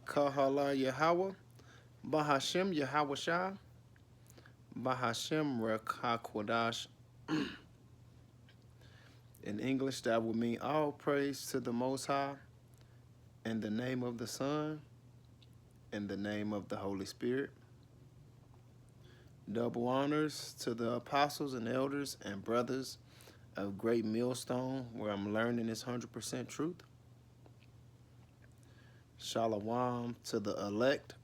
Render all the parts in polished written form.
Kahala Yahweh, Bahashem Yahweh Shah, Bahashem Rekakwadash. In English, that would mean all praise to the Most High, in the name of the Son, in the name of the Holy Spirit. Double honors to the apostles and elders and brothers of Great Millstone, where I'm learning this 100% truth. Shalom to the elect,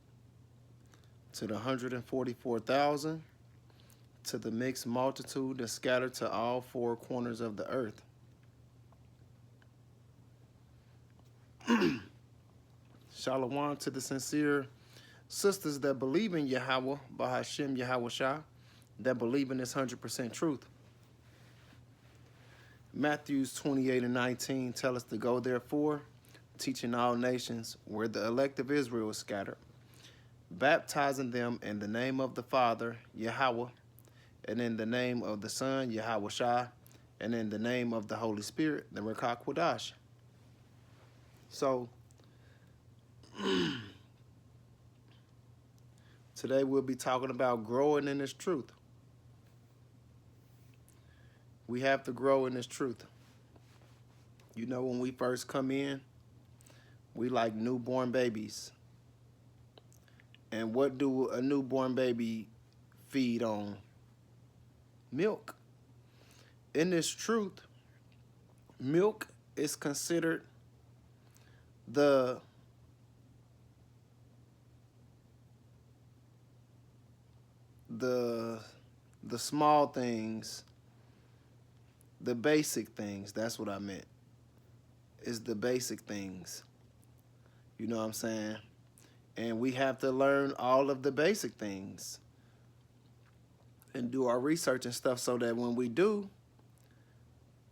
to the 144,000, to the mixed multitude that scattered to all four corners of the earth. Shalom to the sincere sisters that believe in Yahweh, Bahashem Yahweh Shah, that believe in this 100% truth. Matthews 28 and 19 tell us to go therefore, teaching all nations where the elect of Israel is scattered, baptizing them in the name of the Father, Yahweh, and in the name of the Son, Yahweh Shah, and in the name of the Holy Spirit, the Ruach Kodesh. So, today we'll be talking about growing in this truth. We have to grow in this truth. You know, when we first come in, we like newborn babies. And what do a newborn baby feed on? Milk. In this truth, milk is considered the small things, the basic things. That's what I meant. Is the basic things. You know what I'm saying? And we have to learn all of the basic things and do our research and stuff so that when we do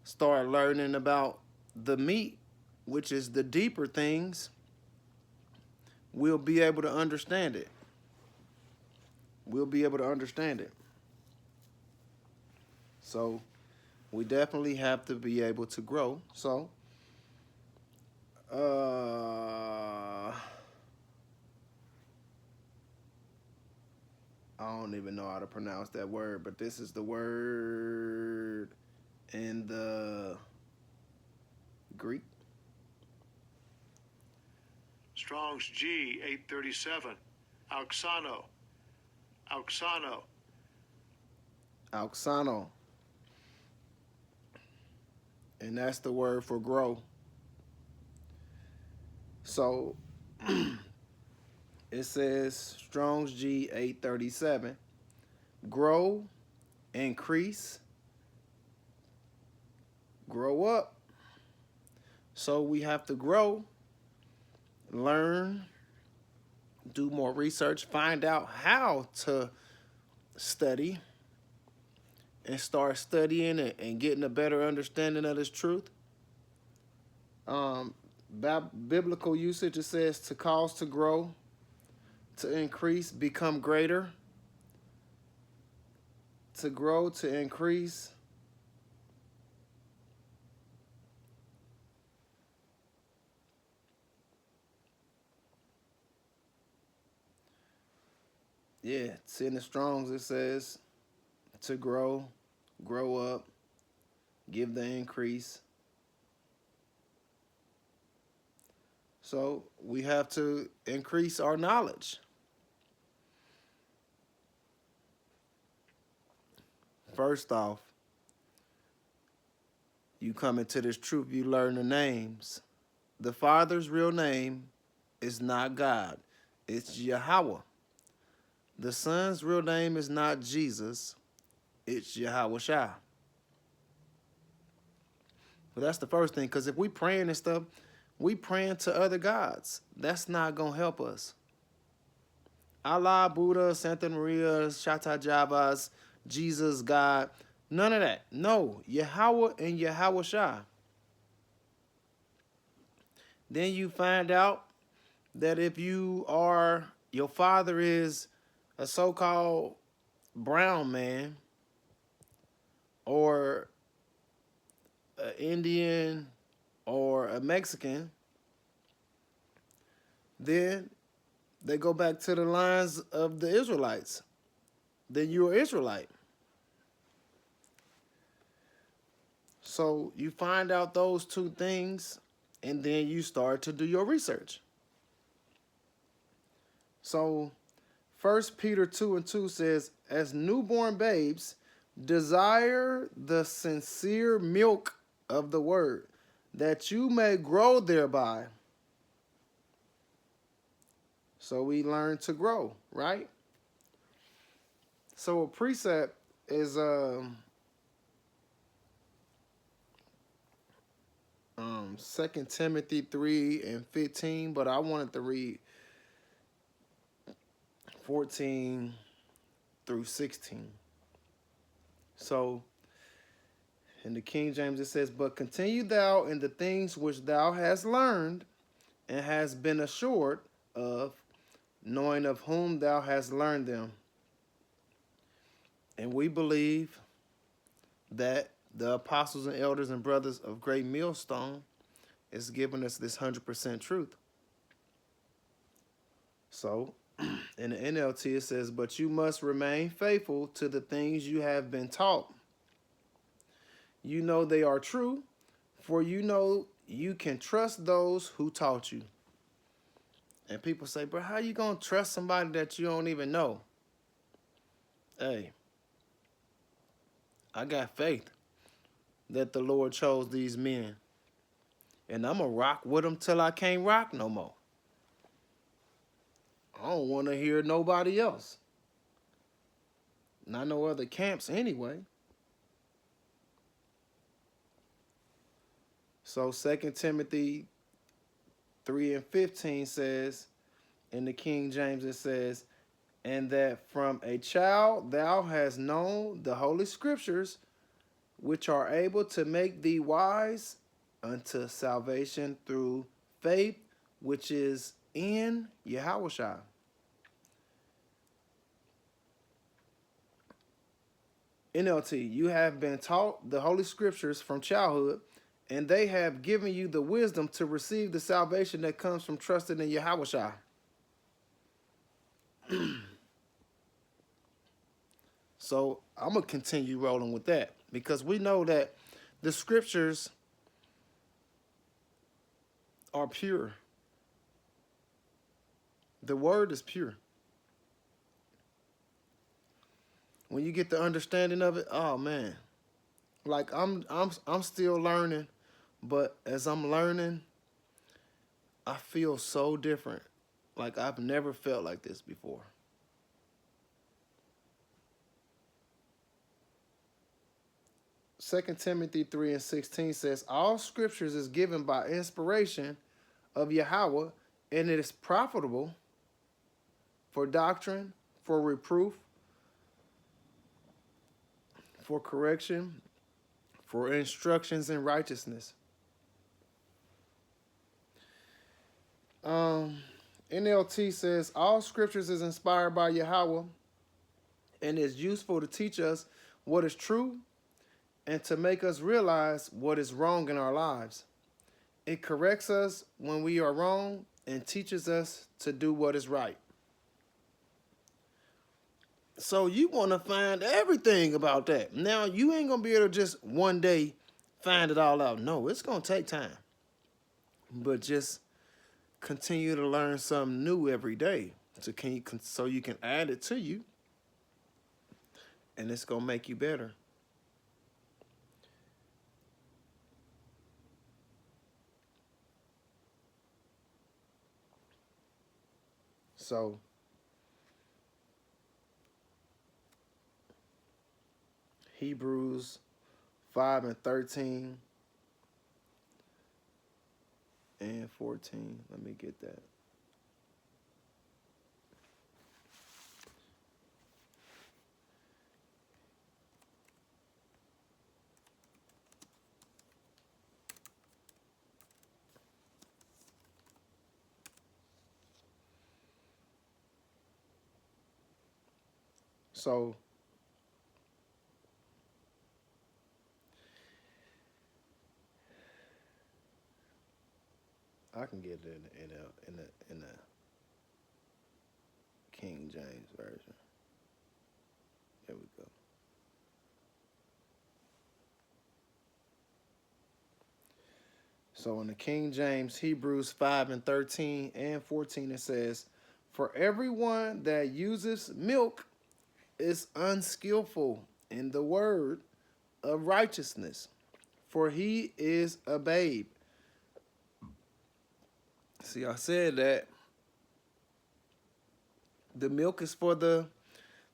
start learning about the meat, which is the deeper things, we'll be able to understand it. We'll be able to understand it. So we definitely have to be able to grow. So, I don't even know how to pronounce that word, but this is the word in the Greek. Strong's G 837. Auxano. Auxano. Auxano. And that's the word for grow. So it says Strong's G 837. Grow, increase, grow up. So we have to grow, learn, do more research, find out how to study, and start studying it and getting a better understanding of this truth. Biblical usage, it says to cause to grow, to increase, become greater, to grow, to increase. Yeah, it's in the Strongs, it says to grow, grow up, give the increase. So we have to increase our knowledge. First off, you come into this truth, you learn the names. The Father's real name is not God, it's Yahweh. The Son's real name is not Jesus, it's Yahweh Shah. But that's the first thing, because if we praying and stuff, we praying to other gods. That's not going to help us. Allah, Buddha, Santa Maria, Shata Javas, Jesus, God, none of that. No, Yahweh and Yahweh Shah. Then you find out that if your father is a so-called brown man or an Indian or a Mexican, then they go back to the lines of the Israelites. Then you're an Israelite. So you find out those two things, and then you start to do your research. So 1 Peter 2:2 says, as newborn babes, desire the sincere milk of the word, that you may grow thereby. So we learn to grow, right? So a precept is 2 Timothy 3:15, but I wanted to read 14 through 16. So in the King James it says, but continue thou in the things which thou hast learned and hast been assured of, knowing of whom thou hast learned them. And we believe that the apostles and elders and brothers of Great Millstone is giving us this 100% truth. So in the NLT it says, but you must remain faithful to the things you have been taught. You know they are true, for you know you can trust those who taught you. And people say, bro, how you going to trust somebody that you don't even know? Hey, I got faith that the Lord chose these men. And I'm going to rock with them till I can't rock no more. I don't want to hear nobody else. Not no other camps anyway. So 2 Timothy 3:15 says, in the King James it says, and that from a child thou hast known the holy scriptures, which are able to make thee wise unto salvation through faith, which is in Yahushua. NLT, you have been taught the holy scriptures from childhood, and they have given you the wisdom to receive the salvation that comes from trusting in Yahushua. So I'm going to continue rolling with that, because we know that the scriptures are pure. The word is pure. When you get the understanding of it, oh man. Like I'm still learning, but as I'm learning, I feel so different. Like I've never felt like this before. Second Timothy 3:16 says, all scriptures is given by inspiration of Yahweh, and it is profitable for doctrine, for reproof, for correction, for instructions in righteousness. NLT says, all scriptures is inspired by Yahweh and is useful to teach us what is true and to make us realize what is wrong in our lives. It corrects us when we are wrong and teaches us to do what is right. So you want to find everything about that. Now, you ain't going to be able to just one day find it all out. No, it's going to take time. But just continue to learn something new every day so you can add it to you, and it's going to make you better. So Hebrews 5:13 and 14. Let me get that. So I can get it in the version. There we go. So in the King James, Hebrews 5 and 13 and 14, it says, "For everyone that uses milk is unskillful in the word of righteousness, for he is a babe." See, I said that the milk is for the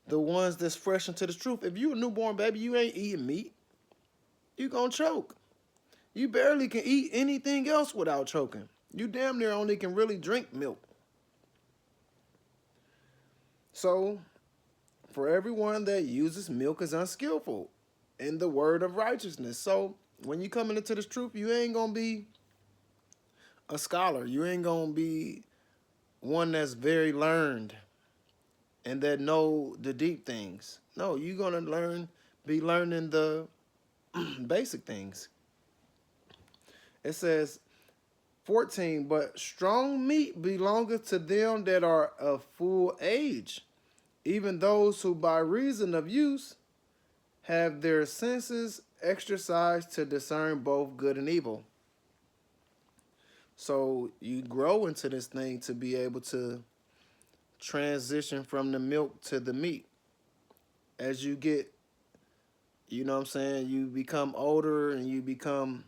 ones that's fresh into the truth. If you a newborn baby, you ain't eating meat, you gonna choke. You barely can eat anything else without choking. You damn near only can really drink milk. So, for everyone that uses milk is unskillful in the word of righteousness. So, when you coming into this truth, you ain't gonna be a scholar. You ain't gonna be one that's very learned and that know the deep things. No, you're gonna be learning the basic things. It says 14, "But strong meat belongeth to them that are of full age, even those who by reason of use have their senses exercised to discern both good and evil." So you grow into this thing to be able to transition from the milk to the meat. As you get, you know what I'm saying, you become older and you become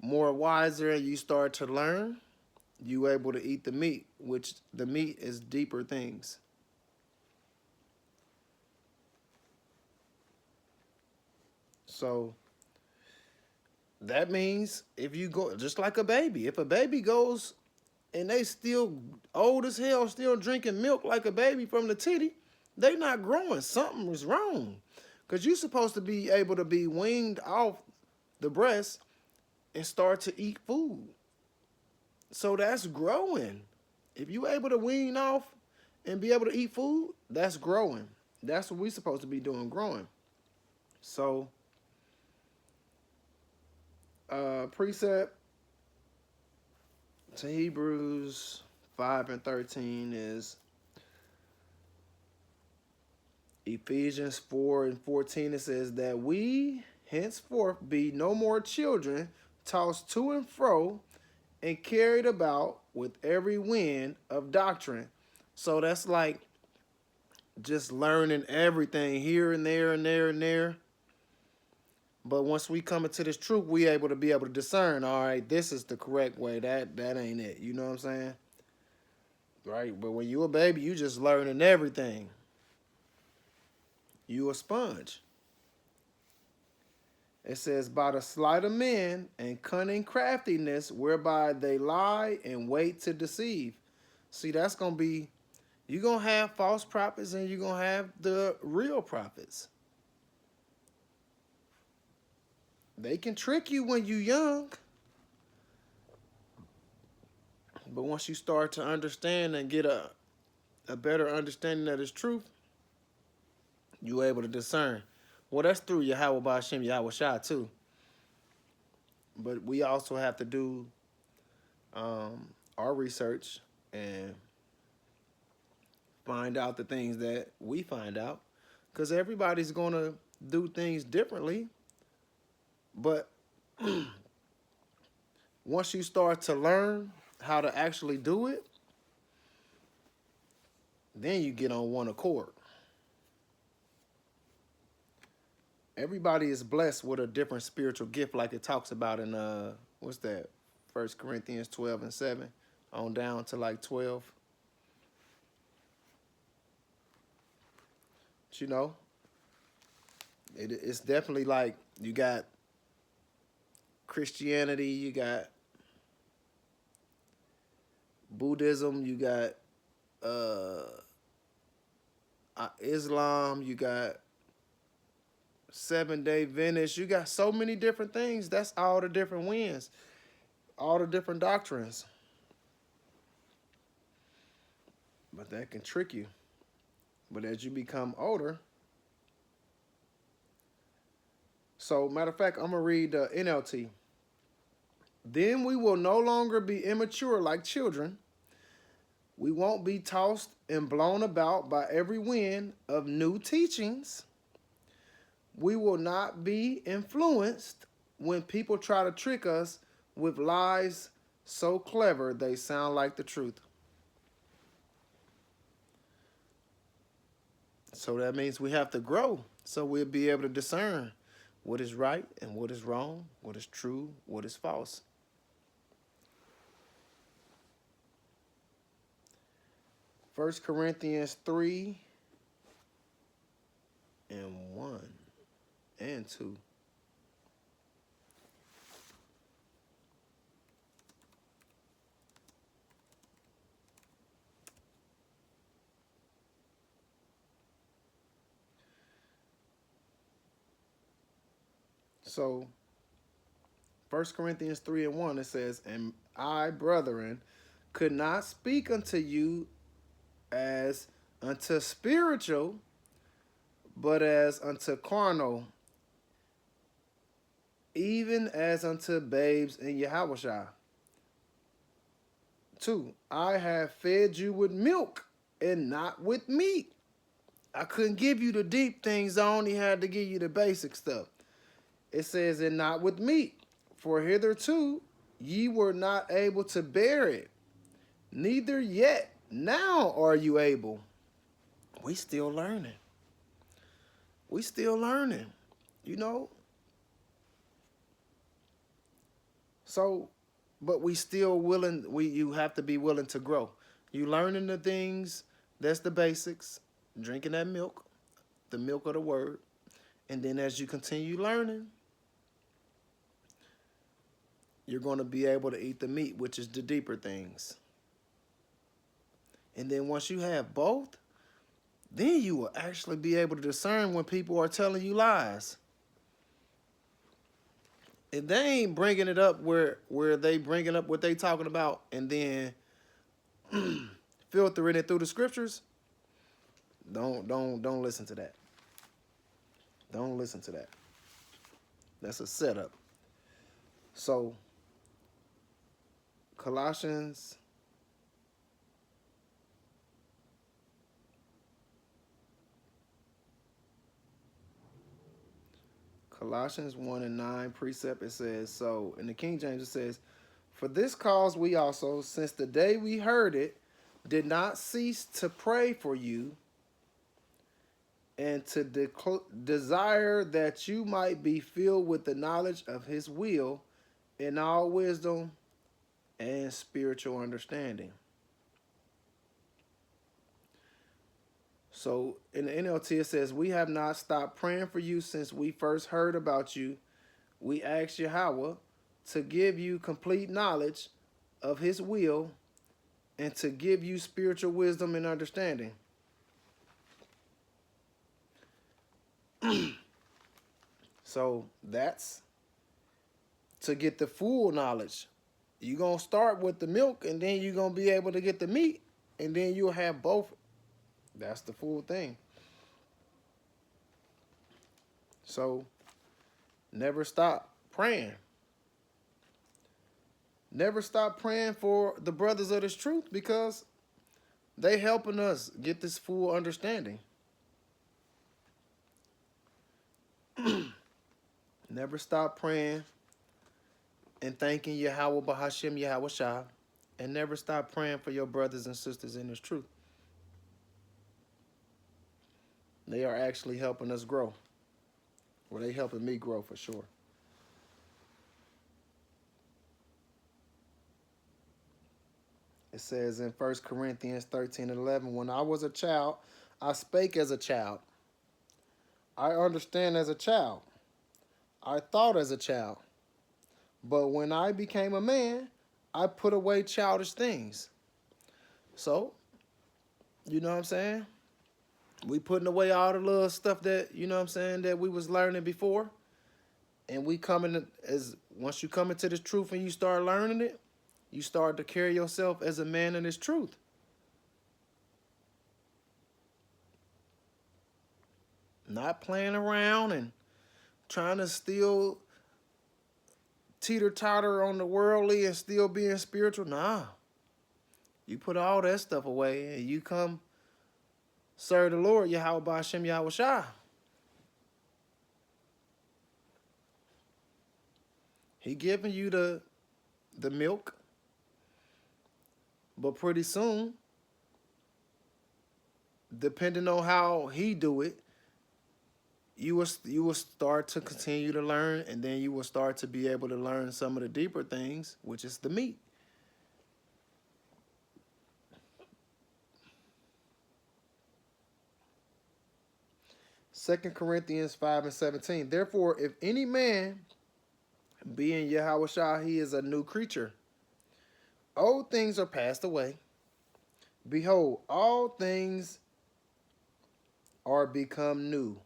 more wiser and you start to learn, you able to eat the meat, which the meat is deeper things. So that means if you go, just like a baby, if a baby goes and they still old as hell, still drinking milk like a baby from the titty, they not growing. Something is wrong. Because you're supposed to be able to be weaned off the breast and start to eat food. So that's growing. If you're able to wean off and be able to eat food, that's growing. That's what we're supposed to be doing, growing. So, precept to Hebrews 5 and 13 is Ephesians 4 and 14. It says that we henceforth be no more children, tossed to and fro and carried about with every wind of doctrine. So that's like just learning everything here and there and there and there. But once we come into this truth, we able to discern, all right, this is the correct way. That ain't it. You know what I'm saying? Right? But when you a baby, you just learning everything. You a sponge. It says, by the sleight of men and cunning craftiness, whereby they lie and wait to deceive. See, that's going to be, you're going to have false prophets and you're going to have the real prophets. They can trick you when you're young. But once you start to understand and get a better understanding of this truth, you're able to discern. Well, that's through Yahweh Ba'Shem, Yahweh Shah too. But we also have to do our research and find out the things that we find out. Because everybody's going to do things differently. But once you start to learn how to actually do it, then you get on one accord. Everybody is blessed with a different spiritual gift, like it talks about in what's that? 1 Corinthians 12 and 7 on down to like 12. But you know, it's definitely like you got Christianity, you got Buddhism, you got Islam, you got 7-day Adventist, you got so many different things. That's all the different winds, all the different doctrines. But that can trick you. But as you become older, so matter of fact, I'm gonna read NLT. Then we will no longer be immature like children. We won't be tossed and blown about by every wind of new teachings. We will not be influenced when people try to trick us with lies so clever they sound like the truth. So that means we have to grow so we'll be able to discern what is right and what is wrong, what is true, what is false. First Corinthians 3 and 1 and 2. So, 1 Corinthians 3 and 1, it says, "And I, brethren, could not speak unto you as unto spiritual, but as unto carnal, even as unto babes in Yahushua. 2, I have fed you with milk and not with meat." I couldn't give you the deep things, I only had to give you the basic stuff. It says, "And not with meat, for hitherto ye were not able to bear it, neither yet now are you able." We still learning. We still learning, you know. So, but we still willing, you have to be willing to grow. You learning the things, that's the basics, drinking that milk, the milk of the word. And then as you continue learning, you're going to be able to eat the meat, which is the deeper things. And then once you have both, then you will actually be able to discern when people are telling you lies. If they ain't bringing it up where they bringing up what they talking about and then filtering it through the scriptures, don't listen to that. Don't listen to that. That's a setup. So Colossians 1 and 9 precept, it says, so in the King James it says, "For this cause we also, since the day we heard it, did not cease to pray for you and to desire that you might be filled with the knowledge of his will in all wisdom and spiritual understanding." So in the NLT it says, "We have not stopped praying for you since we first heard about you. We ask Yahweh to give you complete knowledge of his will and to give you spiritual wisdom and understanding." So that's to get the full knowledge. You're going to start with the milk and then you're going to be able to get the meat and then you'll have both. That's the full thing. So never stop praying. Never stop praying for the brothers of this truth because they helping us get this full understanding. Never stop praying and thanking Yahweh Bahashem Yahweh Shah, and never stop praying for your brothers and sisters in this truth. They are actually helping us grow. Well, they helping me grow for sure. It says in 1 Corinthians 13 and 11, "When I was a child, I spake as a child. I understand as a child. I thought as a child. But when I became a man, I put away childish things." So, you know what I'm saying? We putting away all the little stuff that, you know what I'm saying, that we was learning before. And we coming as, once you come into this truth and you start learning it, you start to carry yourself as a man in this truth. Not playing around and trying to still teeter-totter on the worldly and still being spiritual. Nah. You put all that stuff away and you come serve the Lord, Yahweh Ba'ashem Yahweh Shah. He giving you the milk, but pretty soon, depending on how he do it, you will start to continue to learn, and then you will start to be able to learn some of the deeper things, which is the meat. Second Corinthians 5:17. Therefore, if any man be in Yahweh Shah, he is a new creature. Old things are passed away. Behold, all things are become new.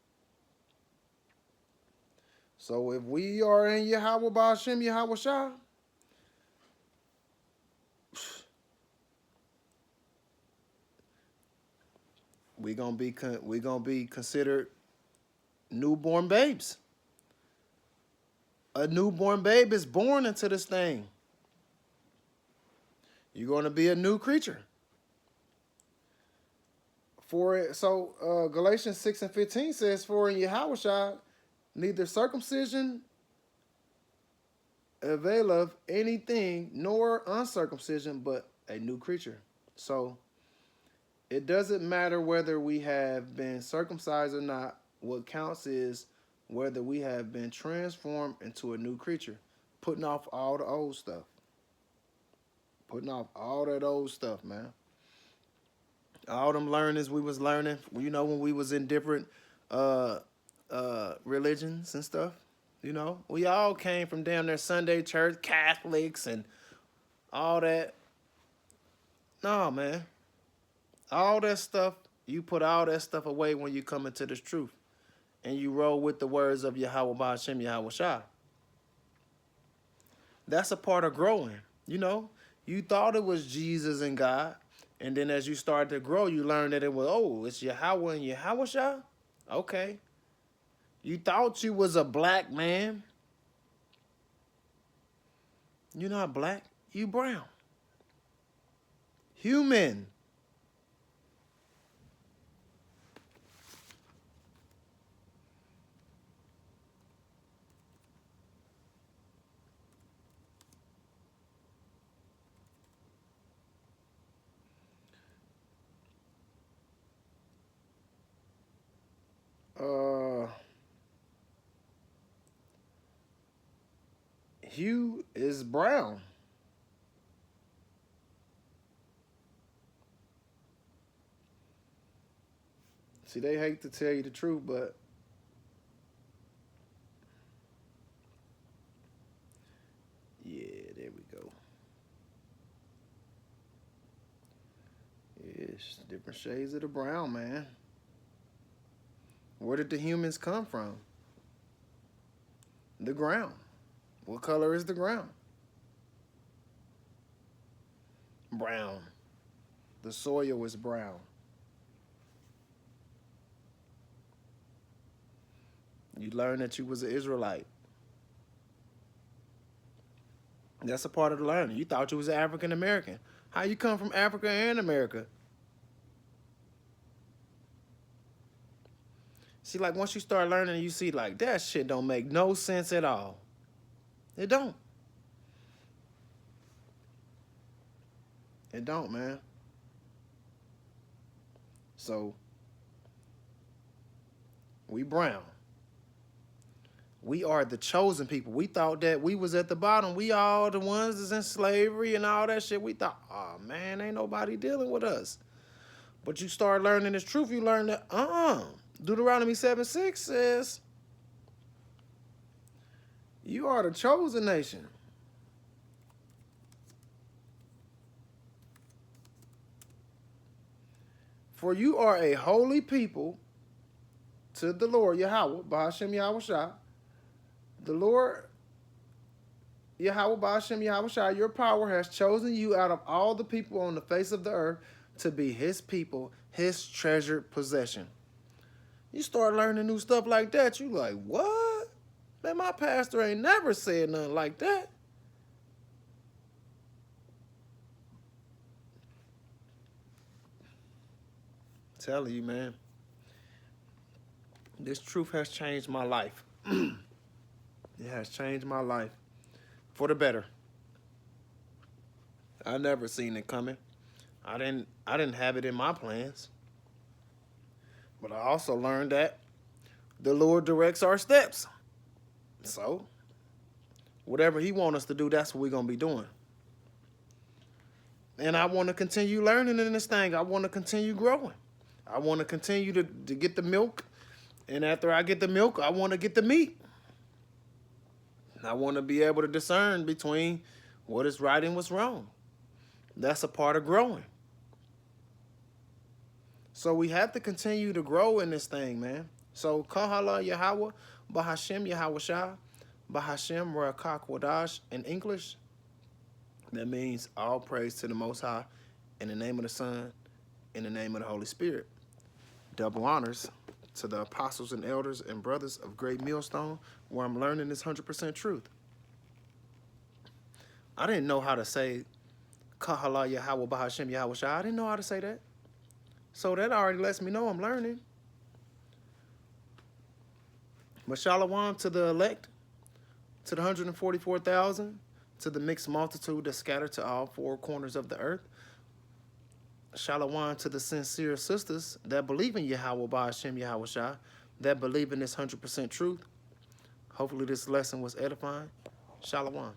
So if we are in Yahweh Ba'ashem Yahweh Shah, we gonna be considered newborn babes. A newborn babe is born into this thing. You're gonna be a new creature. Galatians 6:15 says, "For in Yahushua neither circumcision availeth anything, nor uncircumcision, but a new creature." So it doesn't matter whether we have been circumcised or not. What counts is whether we have been transformed into a new creature, putting off all the old stuff. Putting off all that old stuff, man. All them learnings we was learning, when we was in different religions and stuff. We all came from down there Sunday church, Catholics, and all that. No, man. All that stuff, you put all that stuff away when you come into this truth. And you roll with the words of Yahweh Ba'ashem Yahweh Shah. That's a part of growing. You thought it was Jesus and God. And then as you start to grow, you learn that it's Yahweh and Yahweh Shah? Okay. You thought you was a black man. You're not black. You brown. Human. Hue is brown. See, they hate to tell you the truth, but yeah, there we go. It's different shades of the brown, man. Where did the humans come from? The ground. What color is the ground? Brown. The soil is brown. You learned that you was an Israelite. That's a part of the learning. You thought you was an African American. How you come from Africa and America? See, like once you start learning, you see like that shit don't make no sense at all. It don't. It don't, man. So, we brown. We are the chosen people. We thought that we was at the bottom. We all the ones that's in slavery and all that shit. We thought, oh, man, ain't nobody dealing with us. But you start learning this truth, you learn that, Deuteronomy 7:6 says, you are the chosen nation. For you are a holy people to the Lord, Yahweh, Ba'ashem Yahweh Shah. The Lord, Yahweh, Ba'ashem Yahweh Shah, your power has chosen you out of all the people on the face of the earth to be his people, his treasured possession. You start learning new stuff like that, you like, what? Man, my pastor ain't never said nothing like that. Telling you, man. This truth has changed my life. It has changed my life for the better. I never seen it coming. I didn't have it in my plans. But I also learned that the Lord directs our steps. So, whatever he wants us to do, that's what we're going to be doing. And I want to continue learning in this thing. I want to continue growing. I want to continue to get the milk. And after I get the milk, I want to get the meat. I want to be able to discern between what is right and what's wrong. That's a part of growing. So we have to continue to grow in this thing, man. So, Kahala Yahweh, Bahashem Yahweh Shah, Bahashem Rakak Wadash in English. That means all praise to the Most High in the name of the Son, in the name of the Holy Spirit. Double honors to the apostles and elders and brothers of Great Millstone, where I'm learning this 100% truth. I didn't know how to say Kahala Yahweh Bahashem Yahweh Shah. I didn't know how to say that. So that already lets me know I'm learning. But shalom to the elect, to the 144,000, to the mixed multitude that scattered to all four corners of the earth. Shalom to the sincere sisters that believe in Yahweh Ba'ashem Yahweh Shah, that believe in this 100% truth. Hopefully this lesson was edifying. Shalom.